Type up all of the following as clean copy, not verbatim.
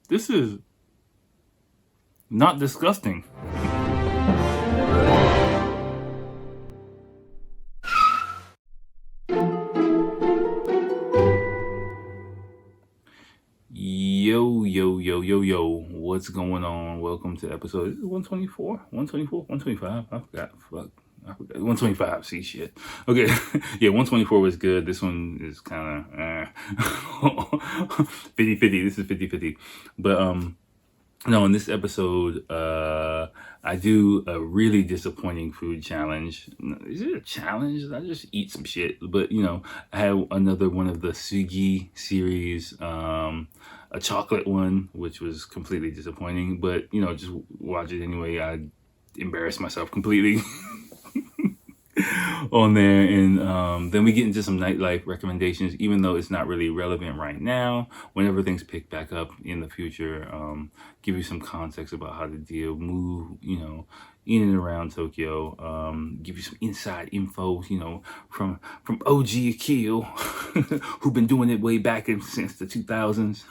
This is not disgusting. Yo, what's going on? Welcome to episode 124, 124, 125. I forgot. 125. See, shit. Okay. Yeah, 124 was good. This one is kind of 50-50. This is 50-50. But no, in this episode, I do a really disappointing food challenge. Is it a challenge? I just eat some shit. But, I had another one of the Sugi series, a chocolate one, which was completely disappointing. But, just watch it anyway. I embarrassed myself completely on there. And then we get into some nightlife recommendations, even though it's not really relevant right now. Whenever things pick back up in the future, give you some context about how to move, in and around Tokyo. Give you some inside info, from OG Akil, who've been doing it way back since the 2000s.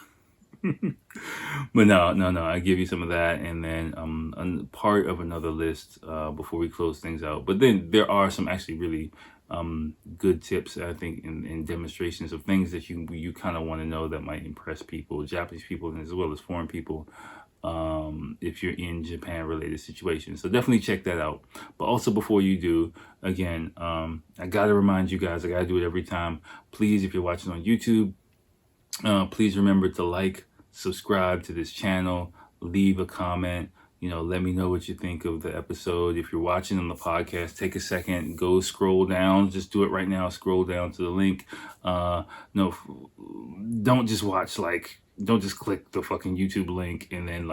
But no, I give you some of that, and then part of another list before we close things out. But then there are some actually really good tips, I think, and demonstrations of things that you kind of want to know that might impress people, Japanese people as well as foreign people, if you're in Japan related situations. So definitely check that out. But also, before you do, again, I gotta remind you guys, I gotta do it every time. Please, if you're watching on YouTube, please remember to subscribe to this channel, leave a comment, let me know what you think of the episode. If you're watching on the podcast, take a second, go scroll down, just do it right now, scroll down to the link. No, don't just watch, don't just click the fucking YouTube link and then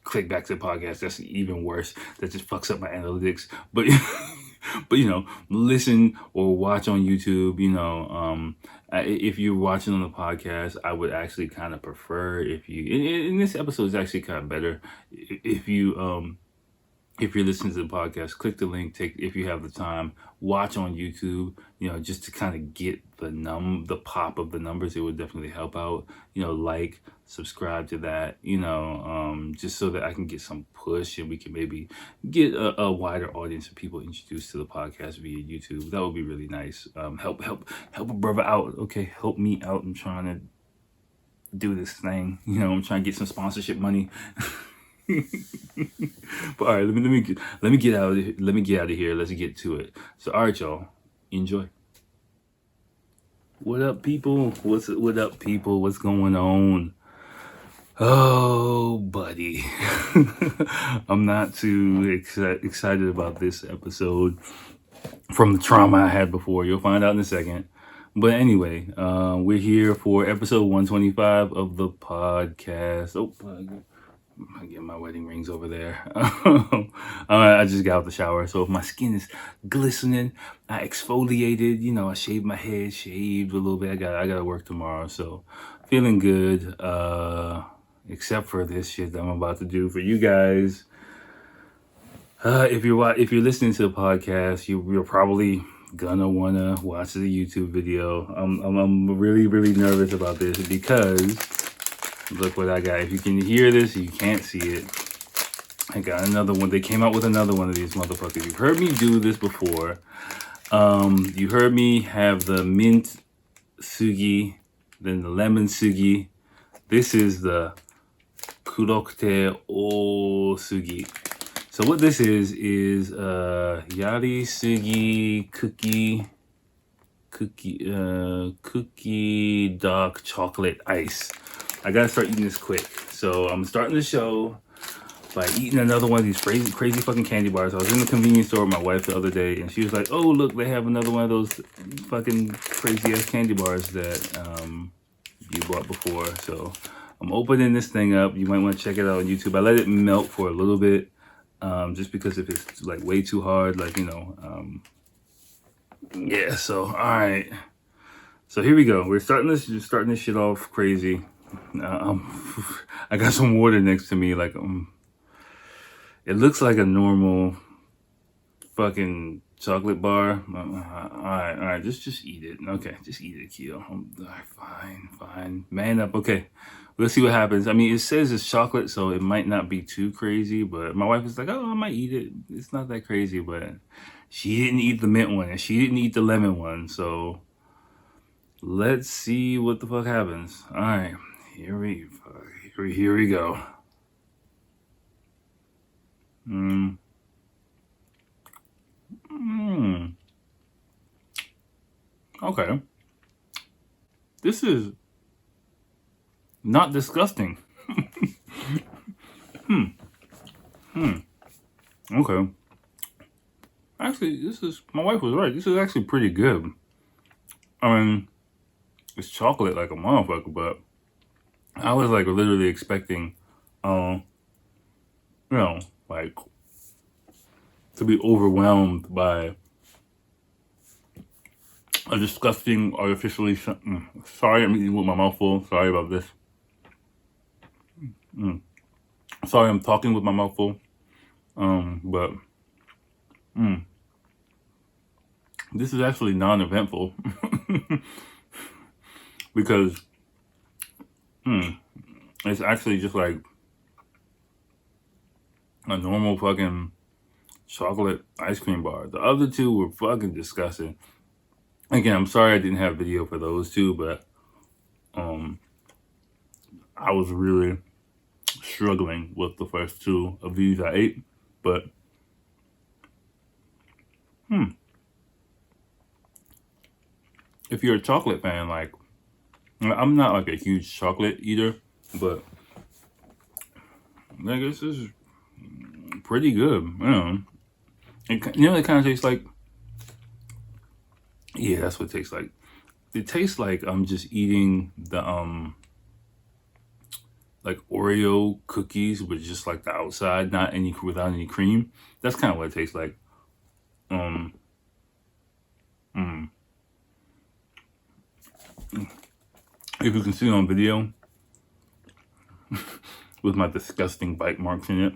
click back to the podcast. That's even worse. That just fucks up my analytics. But listen or watch on YouTube. If you're watching on the podcast, I would actually kind of prefer if you. And this episode is actually kind of better if you if you're listening to the podcast, click the link. If you have the time, watch on YouTube. Just to kind of get the pop of the numbers, it would definitely help out. Subscribe to that. Just so that I can get some push and we can maybe get a wider audience of people introduced to the podcast via YouTube. That would be really nice. Help a brother out. Okay, help me out. I'm trying to do this thing. I'm trying to get some sponsorship money. But all right, let me get out of here. Let's get to it. So all right, y'all, enjoy. What up, people? What up, people? What's going on? Oh, buddy. I'm not too excited about this episode from the trauma I had before. You'll find out in a second. But anyway, we're here for episode 125 of the podcast. Oh, I get my wedding rings over there. I just got out the shower, so if my skin is glistening, I exfoliated. I shaved my head, shaved a little bit. I got to work tomorrow, so feeling good. Except for this shit that I'm about to do for you guys. If you're listening to the podcast, you're probably gonna wanna watch the YouTube video. I'm really, really nervous about this because look what I got. If you can hear this, you can't see it. I got another one. They came out with another one of these motherfuckers. You've heard me do this before. You heard me have the mint sugi, then the lemon sugi. This is the kurokute o sugi. So what this is yari sugi cookie dark chocolate ice. I gotta start eating this quick. So I'm starting the show by eating another one of these crazy fucking candy bars. I was in the convenience store with my wife the other day, and she was like, "Oh, look, they have another one of those fucking crazy ass candy bars that you bought before." So I'm opening this thing up. You might want to check it out on YouTube. I let it melt for a little bit, just because if it's way too hard, yeah. So all right. So here we go. We're starting this shit off crazy. I got some water next to me. It looks like a normal fucking chocolate bar. All right, just eat it. Okay, just eat it, Akil. All right, fine. Man up. Okay, let's see what happens. I mean, it says it's chocolate, so it might not be too crazy. But my wife is like, oh, I might eat it. It's not that crazy, but she didn't eat the mint one, and she didn't eat the lemon one. So let's see what the fuck happens. All right, here we go. Okay. This is not disgusting. Okay. Actually, my wife was right. This is actually pretty good. I mean, it's chocolate like a motherfucker, but I was like literally expecting, like to be overwhelmed by a disgusting artificially. Sorry, I'm eating with my mouth full. Sorry about this. Sorry, I'm talking with my mouth full. But this is actually non-eventful because it's actually just like a normal fucking chocolate ice cream bar. The other two were fucking disgusting. Again, I'm sorry I didn't have video for those two, but I was really struggling with the first two of these I ate. But if you're a chocolate fan, like, I'm not like a huge chocolate eater, but I guess this is pretty good. It kind of tastes like, yeah, that's what it tastes like. It tastes like I'm just eating the like Oreo cookies with just like the outside, without any cream. That's kind of what it tastes like. If you can see on video with my disgusting bite marks in it,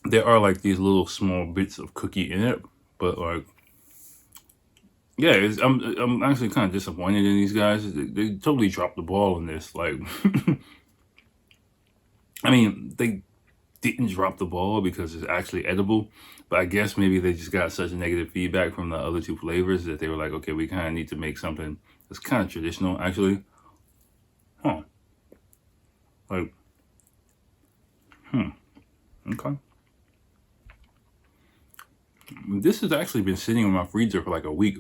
there are like these little small bits of cookie in it, but like, yeah, I'm actually kind of disappointed in these guys. They totally dropped the ball in this. Like, I mean, they didn't drop the ball because it's actually edible, but I guess maybe they just got such negative feedback from the other two flavors that they were like, okay, we kind of need to make something that's kind of traditional, actually. Like, okay. This has actually been sitting in my freezer for like a week.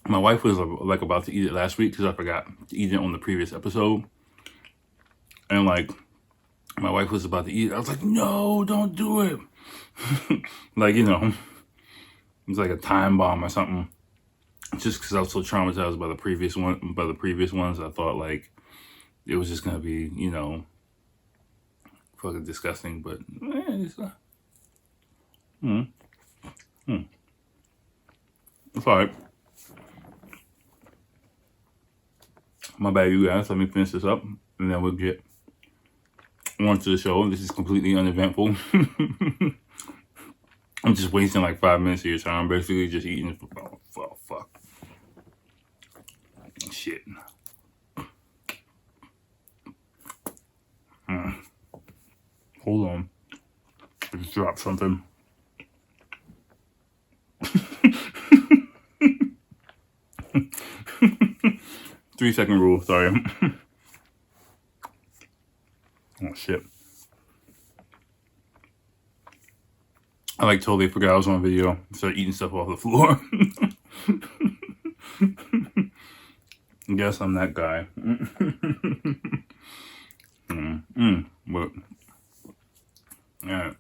My wife was like about to eat it last week because I forgot to eat it on the previous episode. And like, my wife was about to eat it. I was like, no, don't do it. Like, it's like a time bomb or something. Just because I was so traumatized by the previous ones, I thought like it was just gonna be, fucking disgusting. But it's it's all right. My bad, you guys. Let me finish this up, and then we'll get on to the show. This is completely uneventful. I'm just wasting like 5 minutes of your time, basically just eating. Oh, fuck. Shit. Hold on. I just dropped something. 3-second rule, sorry. Oh, shit. I like totally forgot I was on video. Started eating stuff off the floor. Guess I'm that guy. But yeah.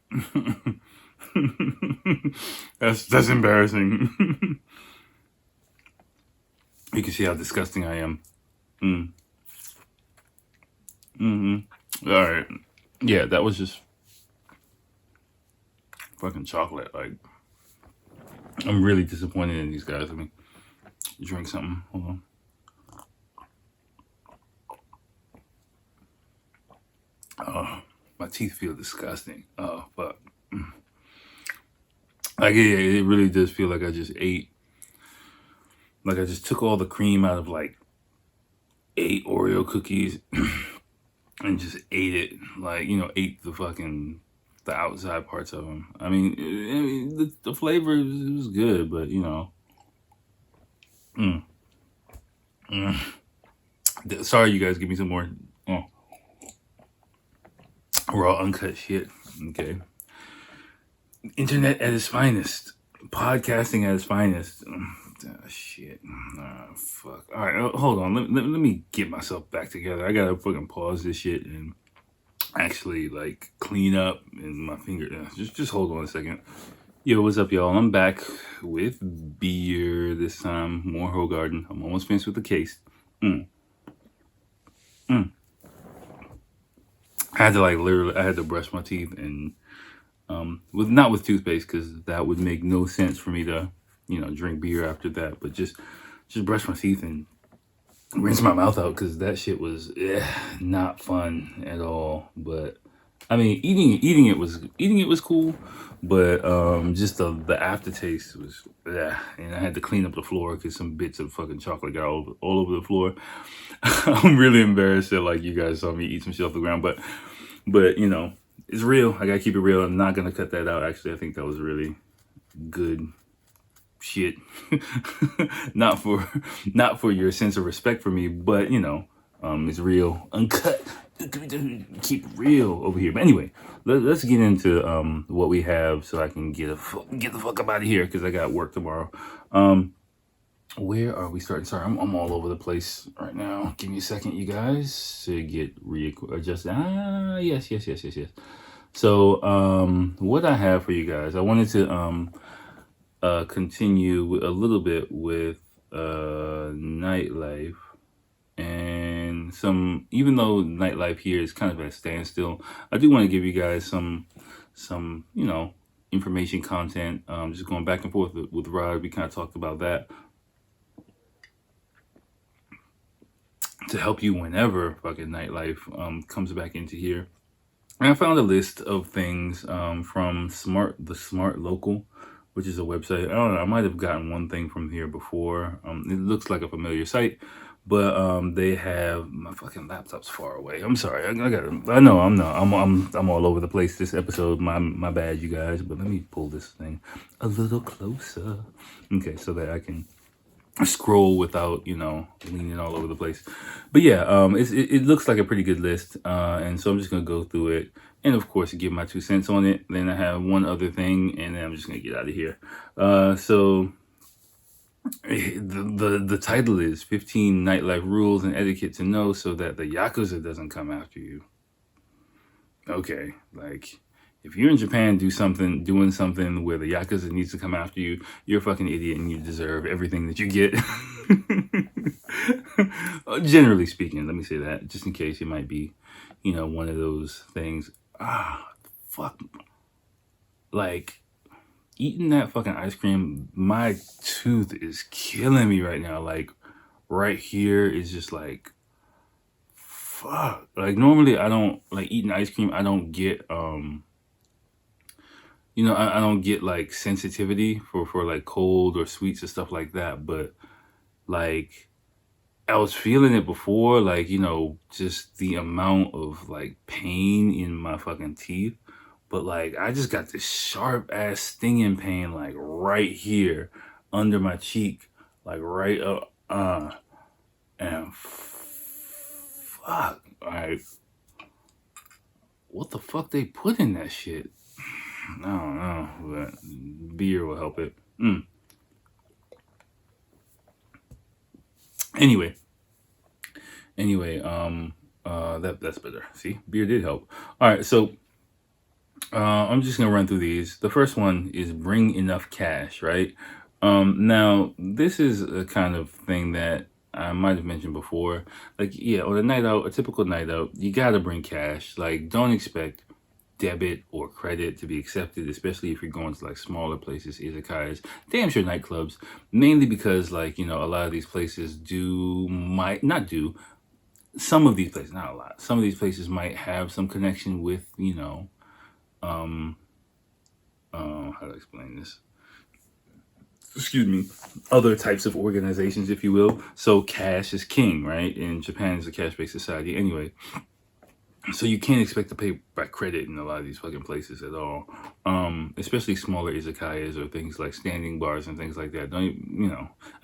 That's embarrassing. You can see how disgusting I am. All right. Yeah, that was just fucking chocolate. Like, I'm really disappointed in these guys. I mean, drink something. Hold on. Oh, my teeth feel disgusting. Oh, fuck. Like it really does feel like I just ate, like I just took all the cream out of like 8 Oreo cookies and just ate it, like, ate the outside parts of them. I mean, the flavor was good, but mm, mm. Sorry, you guys, give me some more raw uncut shit. Okay, internet at its finest, podcasting at its finest. Shit. Fuck. All right, hold on. Let me get myself back together. I gotta fucking pause this shit and actually like clean up in my finger. Just hold on a second. Yo, what's up, y'all? I'm back with beer this time. More Hogarden. I'm almost finished with the case. I had to I had to brush my teeth and not with toothpaste, because that would make no sense for me to drink beer after that. But just brush my teeth and rinse my mouth out, because that shit was not fun at all. But I mean, eating it was cool, but just the aftertaste was and I had to clean up the floor because some bits of fucking chocolate got all over the floor. I'm really embarrassed that like you guys saw me eat some shit off the ground, but it's real. I gotta keep it real. I'm not gonna cut that out. Actually, I think that was really good shit. not for your sense of respect for me, but it's real, uncut. Keep it real over here. But anyway, let's get into what we have, so I can get the fuck up out of here, because I got work tomorrow. Where are we starting? Sorry, I'm all over the place right now. Give me a second, you guys, to get readjusted. Yes. So what I have for you guys, I wanted to continue a little bit with Nightlife, and even though Nightlife here is kind of at a standstill, I do want to give you guys some information content. Just going back and forth with Rod, we kind of talked about that to help you whenever fucking Nightlife comes back into here. And I found a list of things from the Smart Local, which is a website. I don't know, I might have gotten one thing from here before. It looks like a familiar site, but they have, my fucking laptop's far away. I'm sorry. I'm all over the place this episode. My bad, you guys. But let me pull this thing a little closer. Okay, so that I can scroll without leaning all over the place. But yeah, it looks like a pretty good list, and so I'm just gonna go through it and of course give my 2 cents on it. Then I have one other thing, and then I'm just gonna get out of here. So the title is 15 Nightlife Rules and Etiquette to Know so that the Yakuza doesn't come after you. Okay, like, if you're in Japan doing something where the Yakuza needs to come after you, you're a fucking idiot and you deserve everything that you get. Generally speaking, let me say that, just in case it might be, one of those things. Fuck. Like, eating that fucking ice cream, my tooth is killing me right now. Like, right here is just like, fuck. Like, normally I don't, like, eating ice cream, I don't get, I don't get like sensitivity for like cold or sweets and stuff like that. But like, I was feeling it before, like, just the amount of like pain in my fucking teeth. But like, I just got this sharp ass stinging pain, like right here under my cheek, like right up, and fuck, like, what the fuck they put in that shit? I don't know, but beer will help it. Anyway, that's better. See, beer did help. All right, so I'm just gonna run through these. The first one is bring enough cash, right? Now this is a kind of thing that I might have mentioned before. Like, yeah, on a night out, a typical night out, you gotta bring cash. Like, don't expect debit or credit to be accepted, especially if you're going to like smaller places, izakayas, damn sure nightclubs, mainly because like, a lot of these places some of these places, not a lot, some of these places might have some connection with, how to explain this? excuse me, other types of organizations, if you will. So cash is king, right? And Japan is a cash-based society anyway. So you can't expect to pay by credit in a lot of these fucking places at all. Especially smaller izakayas or things like standing bars and things like that. I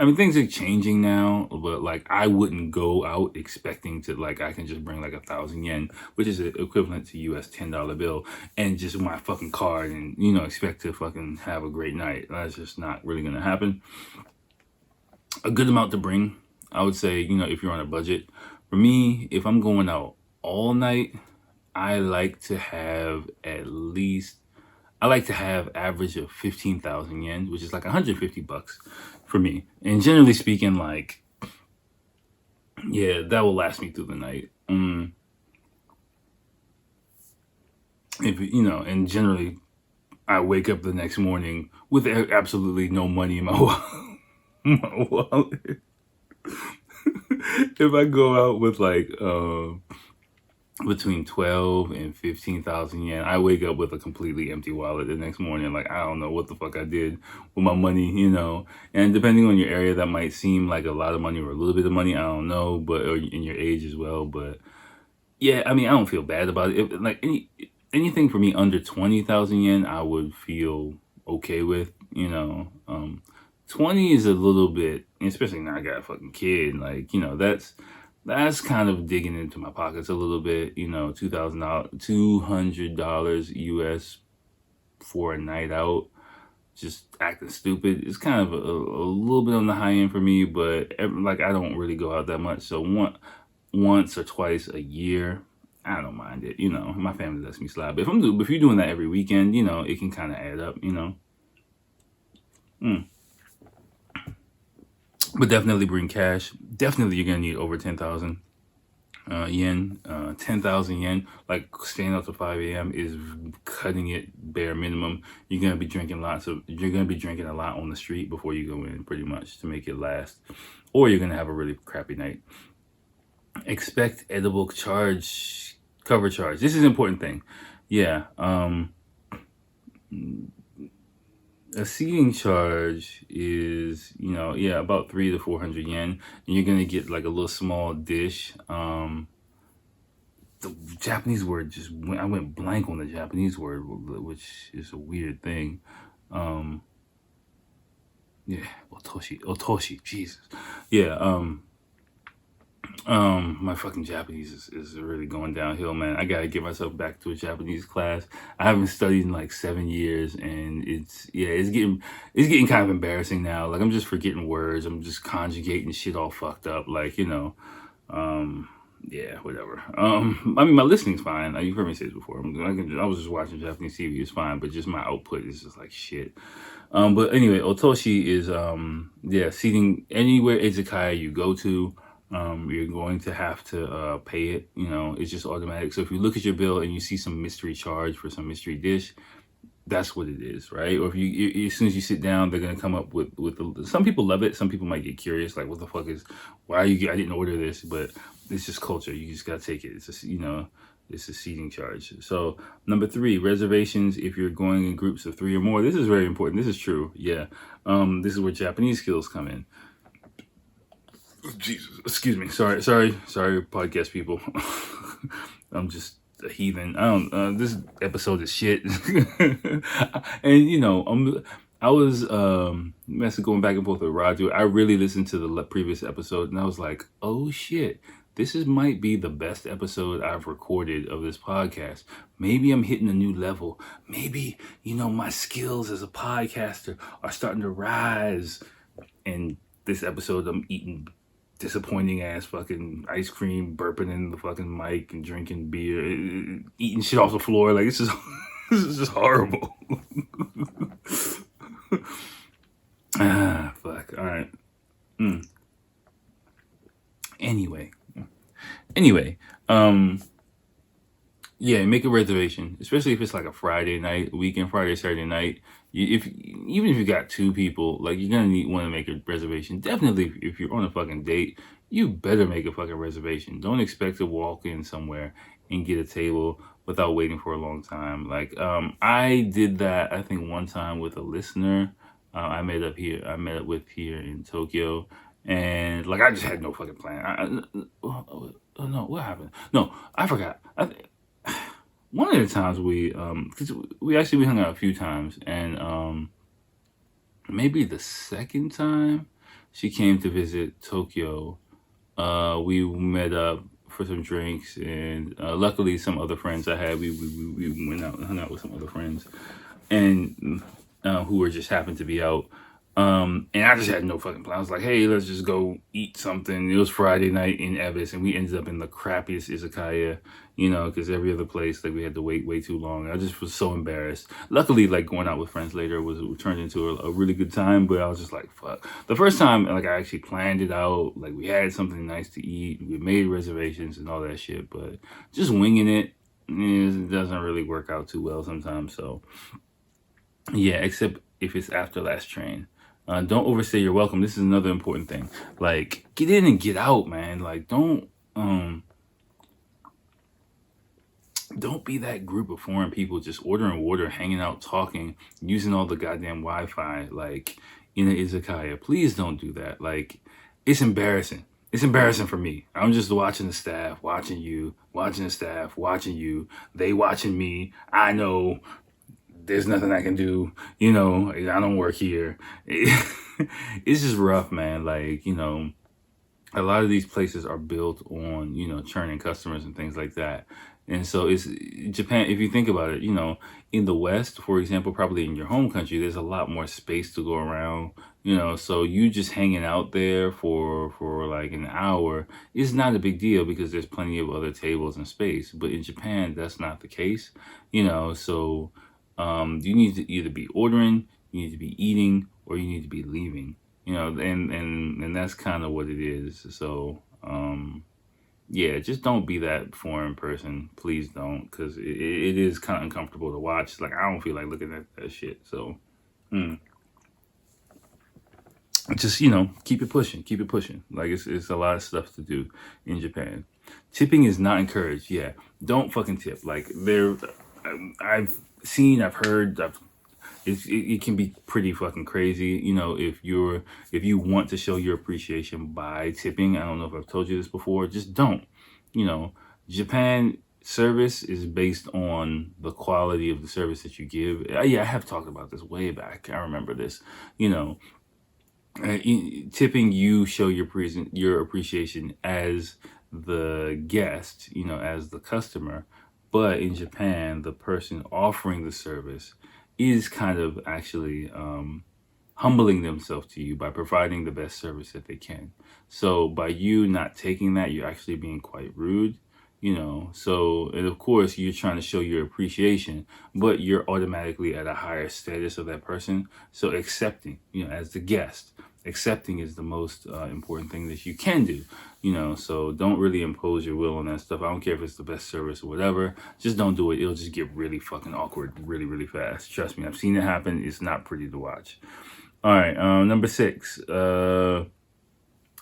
mean, things are changing now, but like I wouldn't go out expecting to like I can just bring like 1,000 yen, which is equivalent to US $10 bill, and just my fucking card and expect to fucking have a great night. That's just not really gonna happen. A good amount to bring, I would say, if you're on a budget. For me, if I'm going out all night, I like to have average of 15,000 yen, which is like 150 bucks for me. And generally speaking, like, yeah, that will last me through the night. And generally I wake up the next morning with absolutely no money in my wallet. If I go out with like between 12 and 15,000 yen, I wake up with a completely empty wallet the next morning. Like, I don't know what the fuck I did with my money, and depending on your area, that might seem like a lot of money or a little bit of money. I don't know, but or in your age as well. But yeah, I mean, I don't feel bad about it. If, like anything for me under 20,000 yen, I would feel okay with, 20 is a little bit, especially now I got a fucking kid, like, that's kind of digging into my pockets a little bit, $200 US for a night out, just acting stupid. It's kind of a little bit on the high end for me, but like I don't really go out that much, so once or twice a year, I don't mind it. My family lets me slide. But if you're doing that every weekend, it can kind of add up. But definitely bring cash. Definitely you're gonna need over 10,000 yen. 10,000 yen, like staying out till 5 a.m. is cutting it bare minimum. You're gonna be drinking a lot on the street before you go in, pretty much, to make it last. Or you're gonna have a really crappy night. Expect edible cover charge. This is an important thing. Yeah. A seating charge is, about 300 to 400 yen. And you're going to get like a little small dish. The Japanese word I went blank on the Japanese word, which is a weird thing. Yeah, otoshi, Jesus. Yeah, my fucking Japanese is really going downhill, man. I gotta get myself back to a Japanese class. I haven't studied in like 7 years, and it's getting kind of embarrassing now. Like, I'm just forgetting words. I'm just conjugating shit all fucked up. Like, yeah, whatever. I mean, my listening's fine. You've heard me say this before. I was just watching Japanese TV. It's fine, but just my output is just like shit. But anyway, otoshi is seating anywhere izakaya you go to. You're going to have to pay it. It's just automatic. So if you look at your bill and you see some mystery charge for some mystery dish, that's what it is, right? Or if you as soon as you sit down, they're gonna come up with some people love it. Some people might get curious, like, what the fuck I didn't order this, but it's just culture. You just gotta take it. It's just it's a seating charge. So number 3, reservations. If you're going in groups of 3 or more, this is very important. This is true. Yeah. This is where Japanese skills come in. Jesus, excuse me. Sorry, podcast people. I'm just a heathen. This episode is shit. And I was going back and forth with Raju. I really listened to the previous episode, and I was like, oh shit, this might be the best episode I've recorded of this podcast. Maybe I'm hitting a new level. Maybe, my skills as a podcaster are starting to rise. And this episode, I'm eating disappointing ass fucking ice cream, burping in the fucking mic and drinking beer, eating shit off the floor. Like, this is just horrible. Fuck. All right. Anyway, yeah, make a reservation, especially if it's like a Friday night, weekend, Friday, Saturday night. Even if you got 2 people, like, you're gonna want to make a reservation. Definitely, if you're on a fucking date, you better make a fucking reservation. Don't expect to walk in somewhere and get a table without waiting for a long time. Like, I did that, I think, one time with a listener. I met up here. I met up with here in Tokyo, and like I just had no fucking plan. Oh, no, what happened? No, I forgot. One of the times because we hung out a few times, and maybe the second time she came to visit Tokyo, we met up for some drinks, and luckily some other friends I had, we went out and hung out with some other friends, and who were just happened to be out. And I just had no fucking plan. I was like, hey, let's just go eat something. It was Friday night in Evis, and we ended up in the crappiest izakaya, because every other place, like, we had to wait way too long. I just was so embarrassed. Luckily, like, going out with friends later turned into a really good time, but I was just like, fuck. The first time, like, I actually planned it out. Like, we had something nice to eat. We made reservations and all that shit, but just winging it doesn't really work out too well sometimes. So, yeah, except if it's after last train. Don't overstay your welcome. This is another important thing. Like, get in and get out, man. Like, don't be that group of foreign people just ordering water, hanging out, talking, using all the goddamn Wi-Fi, like, in an izakaya. Please don't do that. Like, it's embarrassing. It's embarrassing for me. I'm just watching the staff, watching you, watching the staff, watching you. They watching me. I know there's nothing I can do. I don't work here. It's just rough, man. Like, a lot of these places are built on, churning customers and things like that. And so it's Japan, if you think about it, in the West, for example, probably in your home country, there's a lot more space to go around, so you just hanging out there for like an hour is not a big deal because there's plenty of other tables and space. But in Japan, that's not the case, so you need to either be ordering, you need to be eating, or you need to be leaving. And that's kind of what it is. So yeah, just don't be that foreign person. Please don't, because it is kind of uncomfortable to watch. Like, I don't feel like looking at that shit. So just keep it pushing, like it's a lot of stuff to do in Japan. Tipping is not encouraged. Yeah, don't fucking tip. Like, I've heard, it can be pretty fucking crazy, if you want to show your appreciation by tipping. I don't know if I've told you this before. Just don't. Japan service is based on the quality of the service that you give. Yeah, I have talked about this way back. I remember this. Tipping, you show your appreciation as the guest, as the customer. But in Japan, the person offering the service is kind of actually humbling themselves to you by providing the best service that they can. So by you not taking that, you're actually being quite rude, So, and of course, you're trying to show your appreciation, but you're automatically at a higher status of that person. So accepting, as the guest, accepting is the most important thing that you can do, so don't really impose your will on that stuff. I don't care if it's the best service or whatever. Just don't do it. It'll just get really fucking awkward really, really fast. Trust me, I've seen it happen. It's not pretty to watch. All right, number 6.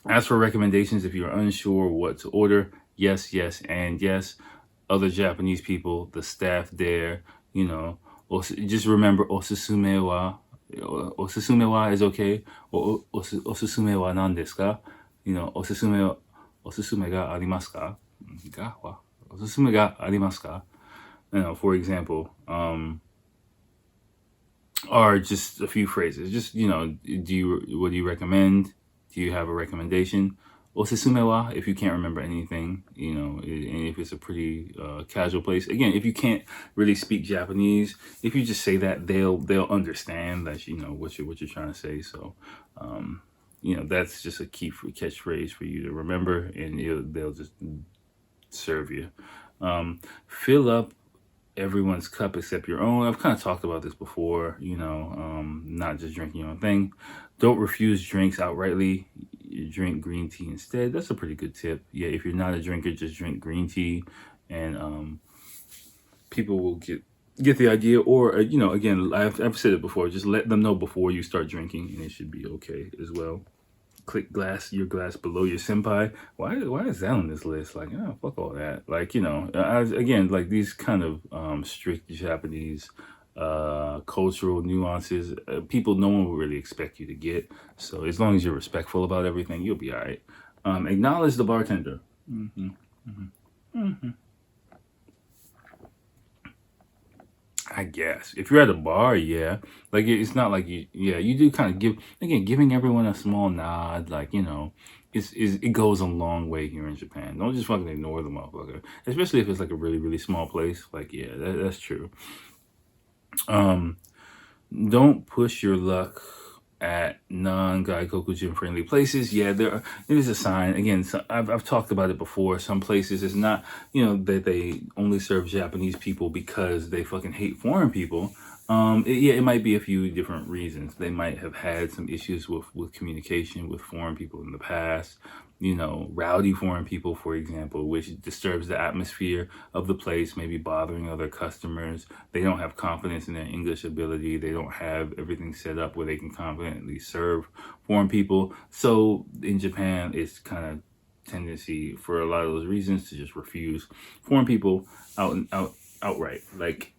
Ask for recommendations if you're unsure what to order. Yes, yes, and yes. Other Japanese people, the staff there, just remember, osusume wa. Osusume wa is okay. Osusume wa nan desu ka? Osusume ga arimasu ka? Osusume ga arimasu ka? For example, or just a few phrases. Just, what do you recommend? Do you have a recommendation? Osusume wa, if you can't remember anything, and if it's a pretty casual place. Again, if you can't really speak Japanese, if you just say that, they'll understand that what you're trying to say. So, that's just a key catchphrase for you to remember, and they'll just serve you. Fill up everyone's cup except your own. I've kind of talked about this before, not just drinking your own thing. Don't refuse drinks outrightly. You drink green tea instead. That's a pretty good tip. Yeah, if you're not a drinker, just drink green tea, and people will get the idea. Or again, I've said it before. Just let them know before you start drinking, and it should be okay as well. Click your glass below your senpai. Why is that on this list? Like, fuck all that. Like, again, like these kind of strict Japanese cultural nuances, no one will really expect you to get. So as long as you're respectful about everything, you'll be all right. Acknowledge the bartender. Mm-hmm, mm-hmm, mm-hmm. I guess if you're at a bar, yeah, like it's not like you do kind of giving everyone a small nod, like it goes a long way here in Japan. Don't just fucking ignore the motherfucker, especially if it's like a really really small place. Like yeah, that's true. Um, don't push your luck at non-gaikokujin friendly places. Yeah, there is a sign. Again, so I've talked about it before. Some places it's not, that they only serve Japanese people because they fucking hate foreign people. It might be a few different reasons. They might have had some issues with communication with foreign people in the past. Rowdy foreign people, for example, which disturbs the atmosphere of the place, maybe bothering other customers. They don't have confidence in their English ability. They don't have everything set up where they can confidently serve foreign people. So in Japan, it's kind of tendency for a lot of those reasons to just refuse foreign people outright. Like,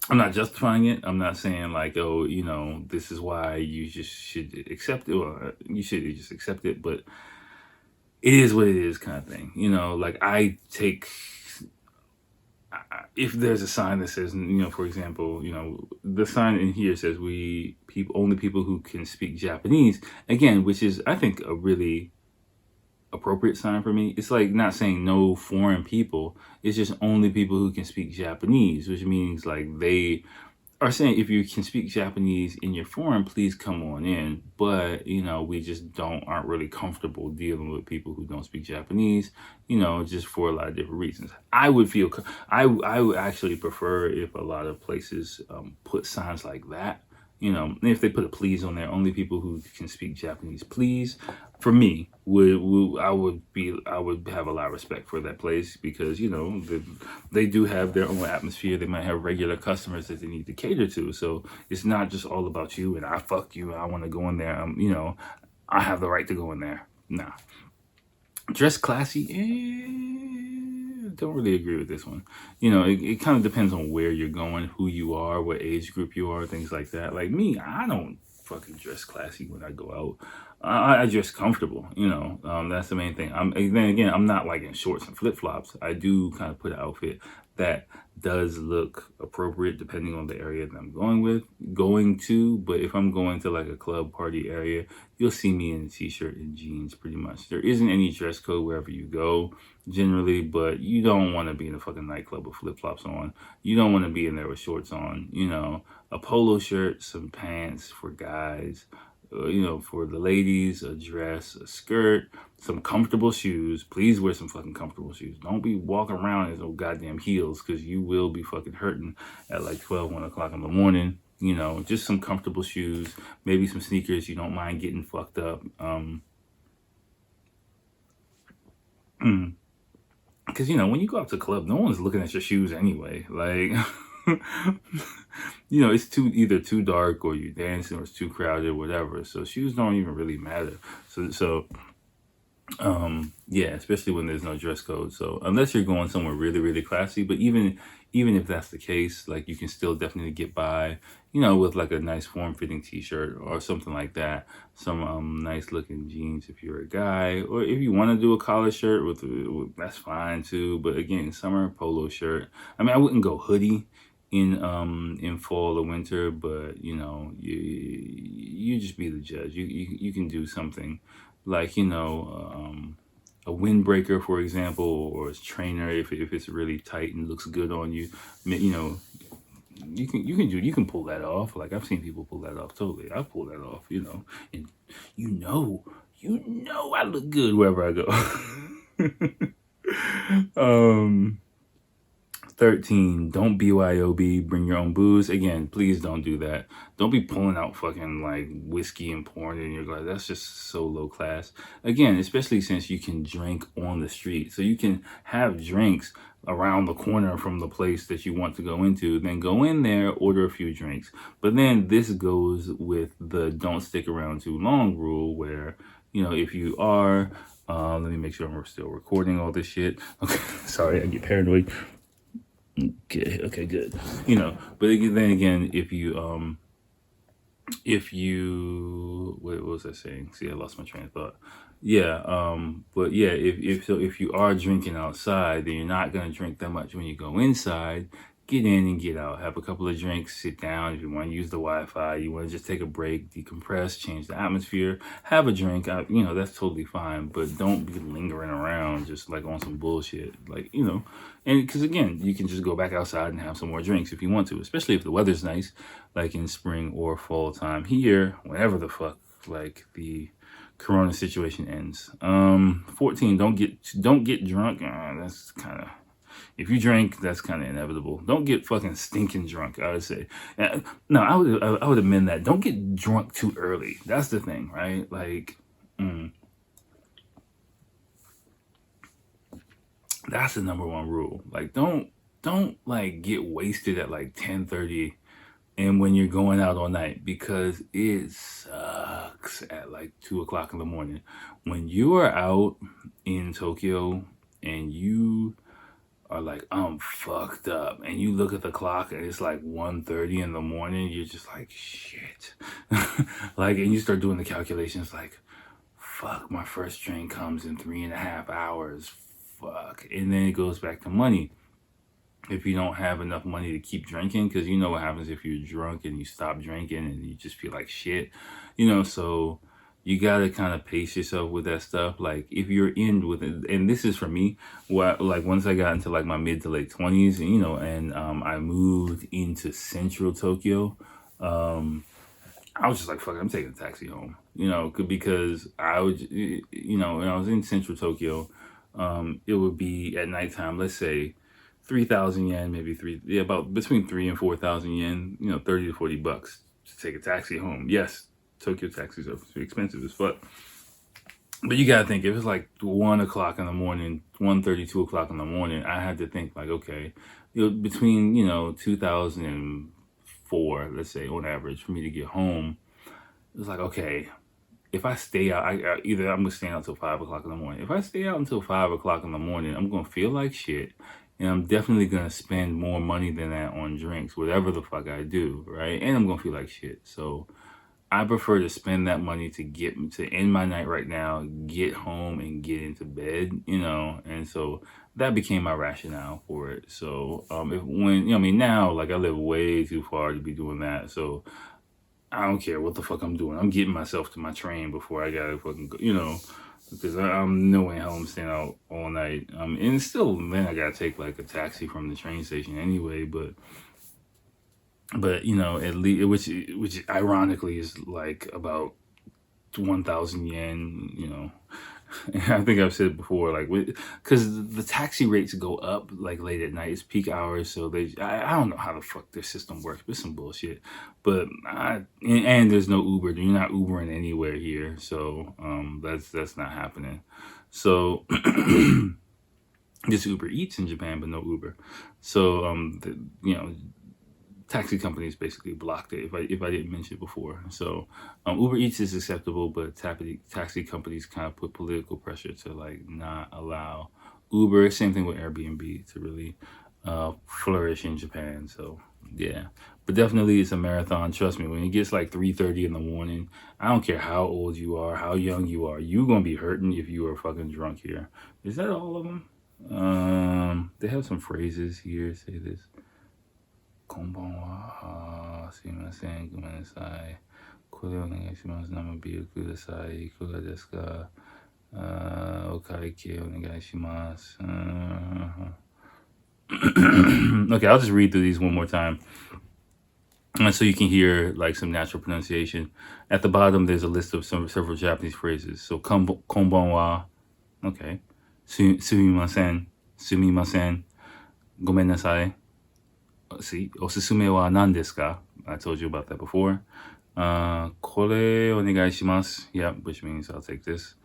I'm not justifying it. I'm not saying like, oh, this is why you just should accept it, or you should just accept it, but it is what it is, kind of thing. Like if there's a sign that says, for example, the sign in here says only people who can speak Japanese, again, which is, I think, a really appropriate sign for me. It's like not saying no foreign people. It's just only people who can speak Japanese, which means like they are saying if you can speak Japanese in your forum, please come on in. But we just aren't really comfortable dealing with people who don't speak Japanese. Just for a lot of different reasons. I would actually prefer if a lot of places put signs like that. If they put a please on there, only people who can speak Japanese, please. For me, I would have a lot of respect for that place because they do have their own atmosphere. They might have regular customers that they need to cater to. So it's not just all about you and I fuck you. I want to go in there. I have the right to go in there. Nah. Dress classy. Don't really agree with this one. It kind of depends on where you're going, who you are, what age group you are, things like that. Like me, I don't fucking dress classy when I go out. I dress comfortable, that's the main thing. Then again, I'm not like in shorts and flip-flops. I do kind of put an outfit that does look appropriate depending on the area that I'm going to. But if I'm going to like a club party area, you'll see me in a t-shirt and jeans pretty much. There isn't any dress code wherever you go generally, but you don't want to be in a fucking nightclub with flip-flops on. You don't want to be in there with shorts on. A polo shirt, some pants for guys, for the ladies, a dress, a skirt, some comfortable shoes. Please wear some fucking comfortable shoes. Don't be walking around in those goddamn heels, because you will be fucking hurting at like 1 o'clock in the morning. Just some comfortable shoes, maybe some sneakers. You don't mind getting fucked up. Because, when you go out to the club, no one's looking at your shoes anyway. Like, it's either too dark or you're dancing or it's too crowded or whatever. So shoes don't even really matter. So yeah, especially when there's no dress code. So unless you're going somewhere really, really classy, but even if that's the case, like you can still definitely get by, with like a nice form-fitting t-shirt or something like that. Some nice looking jeans if you're a guy, or if you want to do a collar shirt with that's fine too. But again, summer polo shirt. I mean, I wouldn't go hoodie in fall or winter, but you just be the judge. You can do something like a windbreaker, for example, or a trainer if it's really tight and looks good on you. You can pull that off. Like I've seen people pull that off. Totally, I pull that off. And I look good wherever I go. 13, don't BYOB, bring your own booze. Again, please don't do that. Don't be pulling out fucking like whiskey and pouring it in your glass. That's just so low class. Again, especially since you can drink on the street. So you can have drinks around the corner from the place that you want to go into, then go in there, order a few drinks. But then this goes with the don't stick around too long rule, where, if you are, let me make sure I'm still recording all this shit. Okay, sorry, I get paranoid. Okay, good. But then again, what was I saying? See, I lost my train of thought. Yeah, but yeah, if you are drinking outside, then you're not gonna drink that much when you go inside. Get in and get out. Have a couple of drinks. Sit down. If you want to use the Wi-Fi, you want to just take a break, decompress, change the atmosphere. Have a drink. That's totally fine. But don't be lingering around just like on some bullshit. And because again, you can just go back outside and have some more drinks if you want to, especially if the weather's nice, like in spring or fall time. Here, whenever the fuck like the corona situation ends. 14, don't get drunk. That's kind of, if you drink, that's kind of inevitable. Don't get fucking stinking drunk, I would say. No, I would amend that. Don't get drunk too early. That's the thing, right? Like, that's the number one rule. Like, don't like get wasted at like 10:30 and when you're going out all night, because it sucks at like 2 o'clock in the morning. When you are out in Tokyo and you are like, I'm fucked up, and you look at the clock and it's like 1:30 in the morning, you're just like, shit. Like, and you start doing the calculations like, fuck, my first train comes in 3.5 hours. Fuck. And then it goes back to money. If you don't have enough money to keep drinking, because you know what happens if you're drunk and you stop drinking and you just feel like shit, so you got to kind of pace yourself with that stuff. Like, if you're in with it, and this is for me, like once I got into like my mid to late 20s, and I moved into central Tokyo, I was just like, fuck it, I'm taking a taxi home, because I would, when I was in central Tokyo, it would be at nighttime, let's say 3,000 yen, maybe about between 3 and 4,000 yen, $30 to $40 to take a taxi home. Yes, Tokyo taxis are expensive as fuck. But you gotta think, if it's like 1 o'clock in the morning, 1:30, 2 o'clock in the morning, I had to think like, okay, between, 2004, let's say on average, for me to get home, it was like, okay, if I stay out, either I'm gonna stay out until 5 o'clock in the morning. If I stay out until 5 o'clock in the morning, I'm gonna feel like shit, and I'm definitely gonna spend more money than that on drinks, whatever the fuck I do, right? And I'm gonna feel like shit. So I prefer to spend that money to end my night right now, get home and get into bed, and so that became my rationale for it. So now, like, I live way too far to be doing that. So I don't care what the fuck I'm doing. I'm getting myself to my train before I gotta fucking go, because I'm no way home staying out all night. And still, then I gotta take like a taxi from the train station anyway. But at least, which ironically is like about 1,000 yen. I think I've said before, like, because the taxi rates go up like late at night. It's peak hours, so I don't know how the fuck their system works, but it's some bullshit. But and there's no Uber. You're not Ubering anywhere here, so that's not happening. So just Uber Eats in Japan, but no Uber. So taxi companies basically blocked it if I didn't mention it before. So Uber Eats is acceptable, but taxi companies kind of put political pressure to like not allow Uber. Same thing with Airbnb to really flourish in Japan. So yeah, but definitely it's a marathon. Trust me, when it gets like 3:30 in the morning, I don't care how old you are, how young you are, you're gonna be hurting if you are fucking drunk here. Is that all of them? They have some phrases here. Say this. こんばんは。すいません。ごめんなさい。これお願いします。生ビールください。いかがですか？お会計お願いします。Okay, I'll just read through these one more time, so you can hear like some natural pronunciation. At the bottom, there's a list of several Japanese phrases. So, konbanwa, okay. Sumimasen, sumimasen, gomennasai. See, osusume wa nan desu ka? I told you about that before. Kore onegai shimasu. Yeah, which means I'll take this.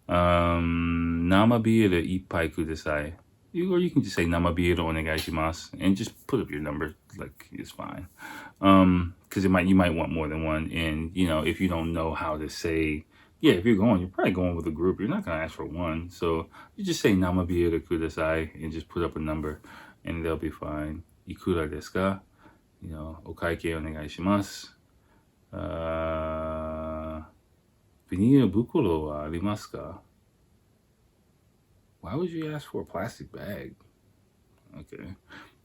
Nama biru ippai kudasai. Or you can just say nama biru onegai shimasu and just put up your number. Like, it's fine. Because you might want more than one. And if you don't know how to say, if you're probably going with a group. You're not gonna ask for one, so you just say nama biru kudasai and just put up a number. and they'll be fine. Ikura desu ka? Okaike onegai shimasu. Binil bukuro wa arimasu ka? Why would you ask for a plastic bag? Okay.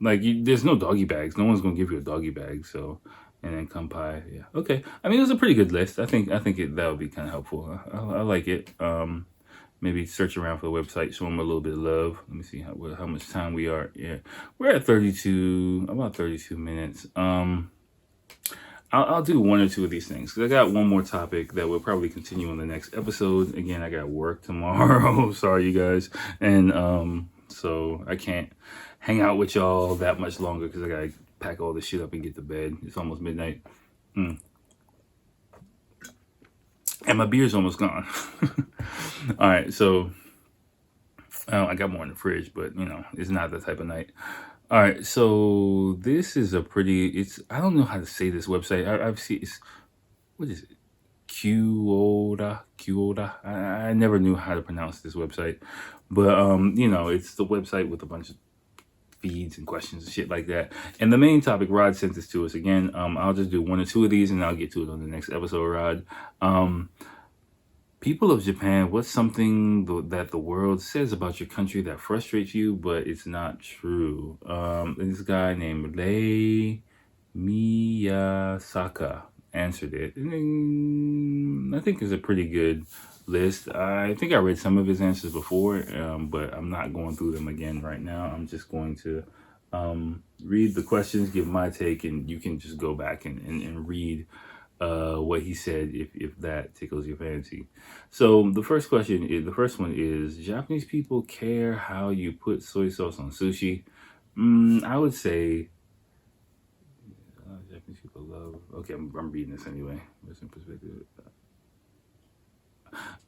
Like, there's no doggy bags. No one's going to give you a doggy bag, so... And then kampai, yeah. Okay. I mean, it was a pretty good list. I think that would be kind of helpful. I like it. Maybe search around for the website, show them a little bit of love. Let me see how much time we are. Yeah, we're at about 32 minutes. I'll do one or two of these things because I got one more topic that we'll probably continue on the next episode. Again, I got work tomorrow. Sorry, you guys, and so I can't hang out with y'all that much longer because I gotta pack all this shit up and get to bed. It's almost midnight. And my beer's almost gone. All right, so I got more in the fridge, but it's not that type of night. All right, so this is I don't know how to say this website. I've seen what is it? Quora. I never knew how to pronounce this website, but it's the website with a bunch of feeds and questions and shit like that. And the main topic, Rod sent this to us again. I'll just do one or two of these and I'll get to it on the next episode, Rod. People of Japan, what's something that the world says about your country that frustrates you, but it's not true? This guy named Lei Miyasaka answered it. And I think it's a pretty good list. I think I read some of his answers before, but I'm not going through them again right now. I'm just going to read the questions, give my take, and you can just go back and read what he said if that tickles your fancy. So the first one is, Japanese people care how you put soy sauce on sushi? I would say Japanese people love. Okay, I'm reading this anyway. What's in perspective?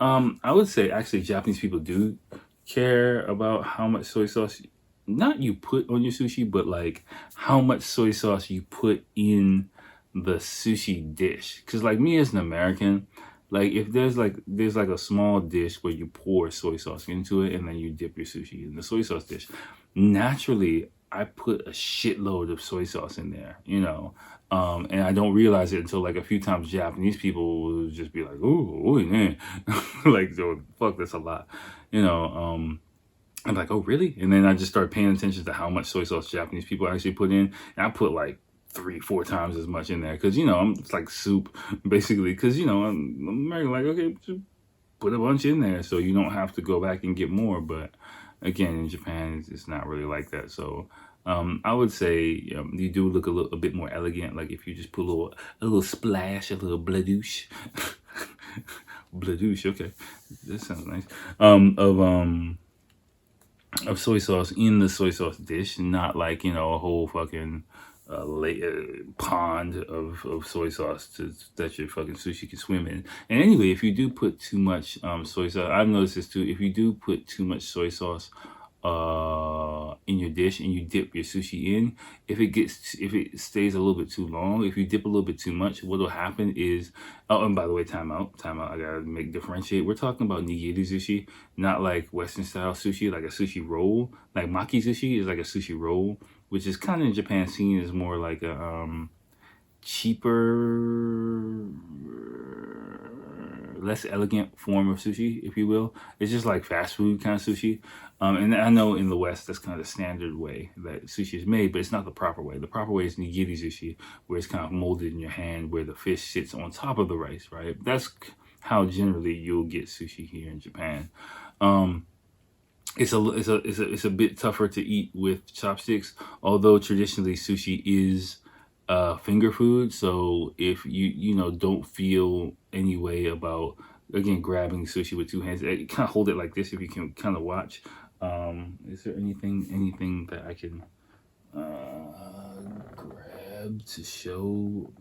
I would say actually Japanese people do care about how much soy sauce not you put on your sushi, but like how much soy sauce you put in the sushi dish. Because like me as an American, like if there's like a small dish where you pour soy sauce into it and then you dip your sushi in the soy sauce dish, naturally I put a shitload of soy sauce in there, and I don't realize it until like a few times Japanese people will just be like, "Ooh, man," like, oh, fuck, that's a lot, I'm like, "Oh, really?" And then I just start paying attention to how much soy sauce Japanese people actually put in, and I put like 3-4 times as much in there because it's like soup basically. Because I'm American, like, okay, just put a bunch in there so you don't have to go back and get more. But again, in Japan, it's not really like that. So I would say you do look a bit more elegant. Like if you just put a little splash, a little bladouche, bladouche. Okay, that sounds nice. Of soy sauce in the soy sauce dish, not like a whole fucking pond of soy sauce that your fucking sushi can swim in. And anyway, if you do put too much soy sauce, I've noticed this too. If you do put too much soy sauce in your dish and you dip your sushi in, if it stays a little bit too long, if you dip a little bit too much, what will happen is, and by the way, time out, I gotta differentiate. We're talking about nigiri sushi, not like Western style sushi, like a sushi roll. Like maki sushi is like a sushi roll, which is kind of in Japan seen as more like a cheaper, less elegant form of sushi, if you will. It's just like fast food kind of sushi. And I know in the West, that's kind of the standard way that sushi is made, but it's not the proper way. The proper way is nigiri sushi, where it's kind of molded in your hand, where the fish sits on top of the rice, right? That's how generally you'll get sushi here in Japan. It's a bit tougher to eat with chopsticks, although traditionally sushi is finger food. So if you don't feel any way about, again, grabbing sushi with two hands, kind of hold it like this if you can kind of watch. Is there anything that I can grab to show?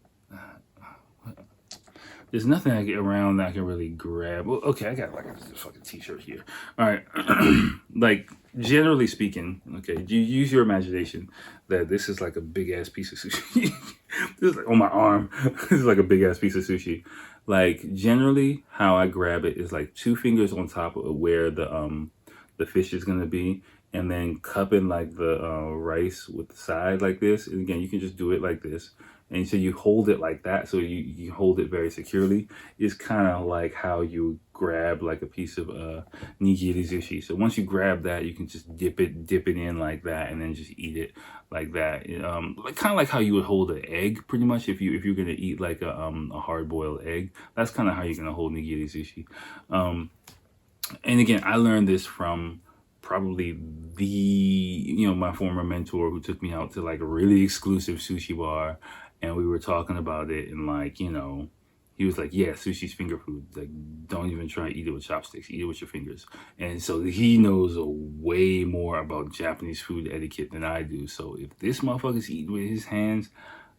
There's nothing around that I can really grab. Well, okay, I got like a fucking t-shirt here. All right. Like, generally speaking, okay, you use your imagination that this is like a big ass piece of sushi. This is like on my arm. This is like a big ass piece of sushi. Like, generally, how I grab it is like 2 fingers on top of where the fish is gonna be, and then cupping like the rice with the side like this. And again, you can just do it like this. And so you hold it like that, so you hold it very securely. It's kind of like how you grab like a piece of nigiri sushi. So once you grab that, you can just dip it in like that, and then just eat it like that. Like kind of like how you would hold an egg, pretty much. If you're gonna eat like a hard boiled egg, that's kind of how you're gonna hold nigiri sushi. And again, I learned this from probably my former mentor, who took me out to like a really exclusive sushi bar, and we were talking about it, and like, he was like, yeah, sushi's finger food. Like, don't even try to eat it with chopsticks, eat it with your fingers. And so he knows a way more about Japanese food etiquette than I do. So if this motherfucker's eating with his hands,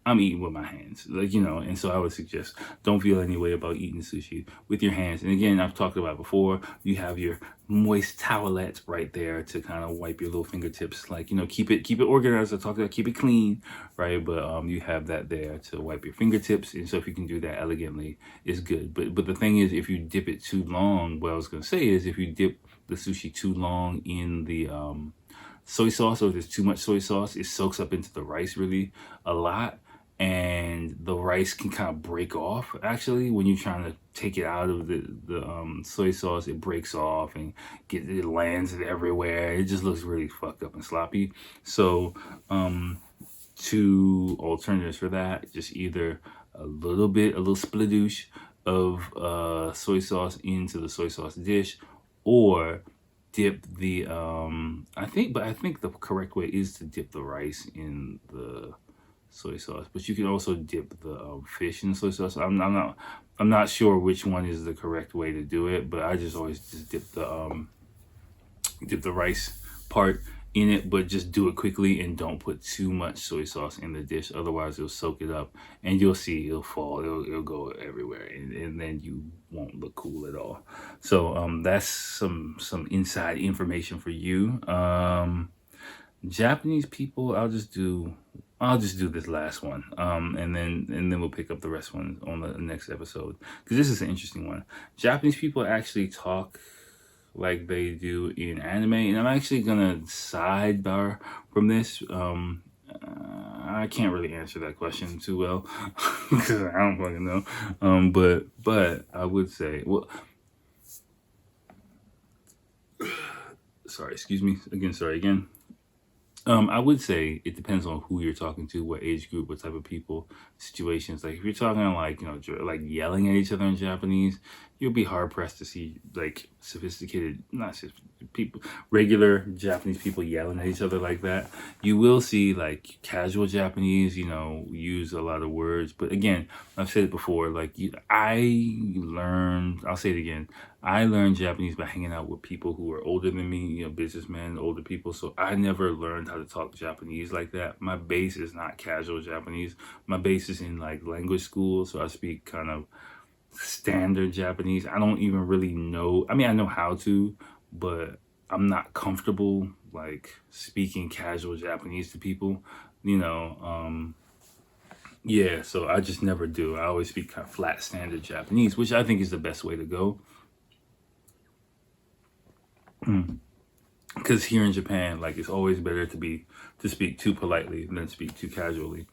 I'm eating with my hands, and so I would suggest, don't feel any way about eating sushi with your hands. And again, I've talked about before, you have your moist towelette right there to kind of wipe your little fingertips, like, keep it organized. I talked about keep it clean, right? But you have that there to wipe your fingertips, and so if you can do that elegantly, it's good. But the thing is, if you dip it too long, what I was gonna say is, if you dip the sushi too long in the soy sauce, or if there's too much soy sauce, it soaks up into the rice really a lot, and the rice can kind of break off. Actually, when you're trying to take it out of the soy sauce, it breaks off and it lands it everywhere. It just looks really fucked up and sloppy. So two alternatives for that: just either a little splidoosh of soy sauce into the soy sauce dish, or dip the I think the correct way is to dip the rice in the soy sauce, but you can also dip the fish in soy sauce. I'm not sure which one is the correct way to do it, but I just always just dip the rice part in it, but just do it quickly and don't put too much soy sauce in the dish. Otherwise, it'll soak it up, and you'll see it'll fall. It'll go everywhere, and then you won't look cool at all. So that's some inside information for you. Japanese people, I'll just do this last one, and then we'll pick up the rest one on the next episode, because this is an interesting one. Japanese people actually talk like they do in anime, and I'm actually gonna sidebar from this. I can't really answer that question too well because I don't fucking know. But I would say, well, sorry, excuse me again. Sorry again. I would say it depends on who you're talking to, what age group, what type of people, situations. Like if you're talking like, like yelling at each other in Japanese, you'll be hard pressed to see like regular Japanese people yelling at each other like that. You will see like casual Japanese, use a lot of words. But again, I've said it before, like I'll say it again. I learned Japanese by hanging out with people who were older than me, businessmen, older people. So I never learned how to talk Japanese like that. My base is not casual Japanese. My base is in like language school. So I speak kind of standard Japanese. I don't even really know. I mean, I know how to, but I'm not comfortable like speaking casual Japanese to people, yeah, so I just never do. I always speak kind of flat standard Japanese, which I think is the best way to go. Because here in Japan, like, it's always better to speak too politely than speak too casually.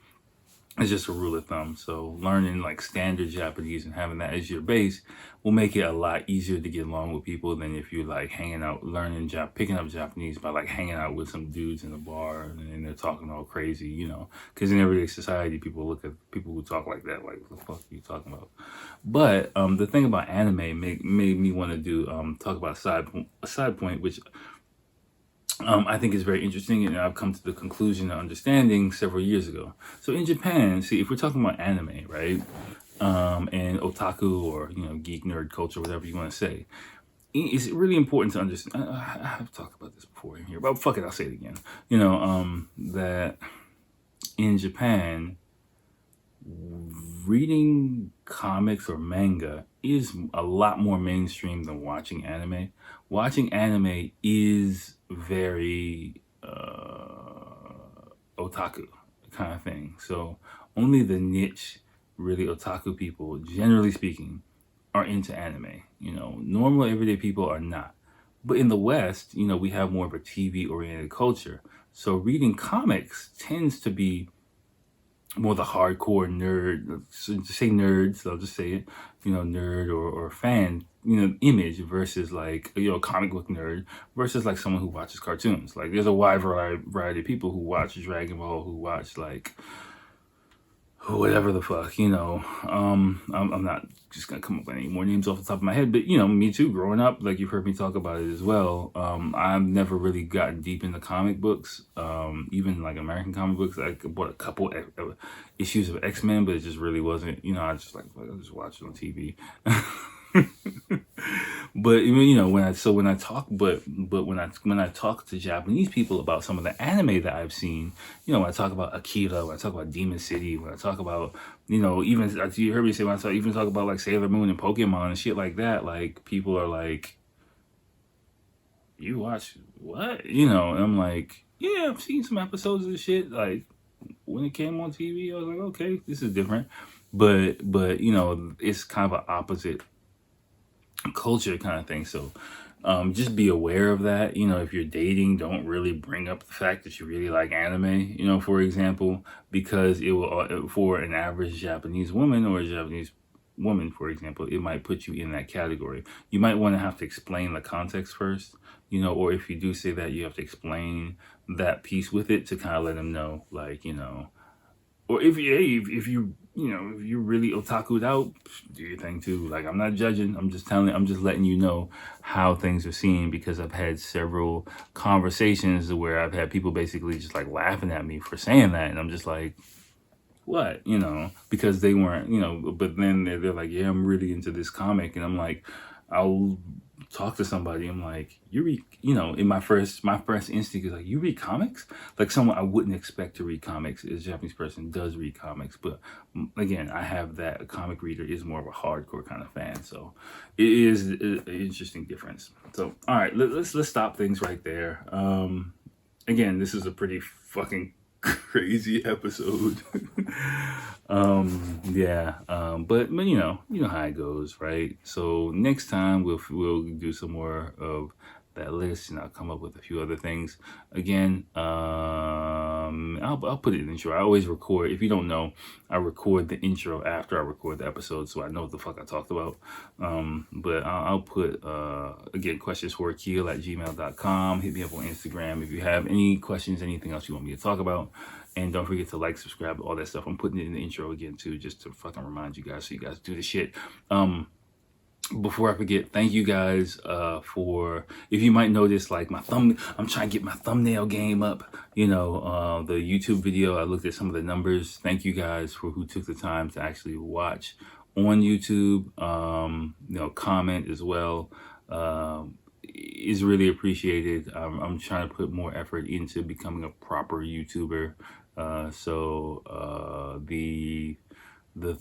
It's just a rule of thumb. So learning like standard Japanese and having that as your base will make it a lot easier to get along with people than if you like hanging out, picking up Japanese by like hanging out with some dudes in a bar and they're talking all crazy, because in everyday society, people look at people who talk like that, like, what the fuck are you talking about? But the thing about anime made me want to do talk about a side point, which I think is very interesting, and I've come to the conclusion and understanding several years ago. So in Japan, see, if we're talking about anime, right, and otaku, or geek nerd culture, whatever you want to say, it's really important to understand. I've talked about this before in here, but fuck it, I'll say it again. That in Japan, reading comics or manga is a lot more mainstream than watching anime. Watching anime is very otaku kind of thing. So only the niche, really otaku people, generally speaking, are into anime. Normal everyday people are not. But in the West, we have more of a TV oriented culture. So reading comics tends to be more the hardcore nerd, so to say nerds, I'll just say it, nerd or fan, image versus like, comic book nerd versus like someone who watches cartoons. Like there's a wide variety of people who watch Dragon Ball, who watch like whatever the fuck, I'm not just gonna come up with any more names off the top of my head, but me too, growing up, like you've heard me talk about it as well. I've never really gotten deep into comic books, even like American comic books. I bought a couple issues of X-Men, but it just really wasn't, I just like I just watched it on TV. But when I talk to Japanese people about some of the anime that I've seen, when I talk about Akira, when I talk about Demon City, when I talk about even you heard me say when I even talk about like Sailor Moon and Pokemon and shit like that, like people are like, you watch what? And I'm like, yeah, I've seen some episodes of this shit. Like when it came on TV, I was like, okay, this is different. But it's kind of an opposite culture kind of thing. So just be aware of that. If you're dating, don't really bring up the fact that you really like anime, for example, because it will, for an average Japanese woman or a Japanese woman, for example, it might put you in that category. You might want to have to explain the context first, or if you do say that, you have to explain that piece with it to kind of let them know, like, or if you really otaku'd out, do your thing too. Like, I'm not judging. I'm just letting you know how things are seen, because I've had several conversations where I've had people basically just like laughing at me for saying that. And I'm just like, what? Because they weren't, but then they're like, yeah, I'm really into this comic. And I'm like, I'll talk to somebody, I'm like, you read, in my first instinct is like, you read comics? Like someone I wouldn't expect to read comics, is a Japanese person does read comics. But again, I have that a comic reader is more of a hardcore kind of fan. So it is an interesting difference. So, all right, let's stop things right there. Again, this is a pretty fucking crazy episode. But you know how it goes, right? So next time we'll do some more of that list, and I'll come up with a few other things. Again, I'll put it in the intro. I always record. If you don't know, I record the intro after I record the episode, so I know what the fuck I talked about. But I'll put again, questionsforakil@gmail.com. Hit me up on Instagram if you have any questions, anything else you want me to talk about. And don't forget to like, subscribe, all that stuff. I'm putting it in the intro again too, just to fucking remind you guys, so you guys do the shit. Before I forget, thank you guys for, if you might notice, like I'm trying to get my thumbnail game up. The YouTube video, I looked at some of the numbers. Thank you guys for who took the time to actually watch on YouTube. Comment as well. Is really appreciated. I'm trying to put more effort into becoming a proper YouTuber.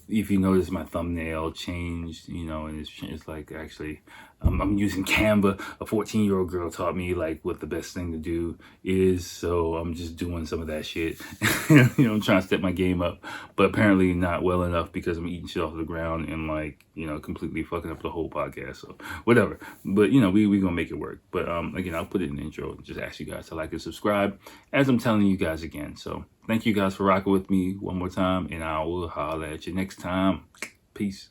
If you notice, my thumbnail changed, and it's like, actually, I'm using Canva. A 14-year-old girl taught me like what the best thing to do is, so I'm just doing some of that shit. I'm trying to step my game up, but apparently not well enough, because I'm eating shit off the ground and like, completely fucking up the whole podcast. So whatever, but we gonna make it work. But again, I'll put it in the intro. Just ask you guys to like and subscribe, as I'm telling you guys again. So thank you guys for rocking with me one more time, and I will holler at you next time. Peace.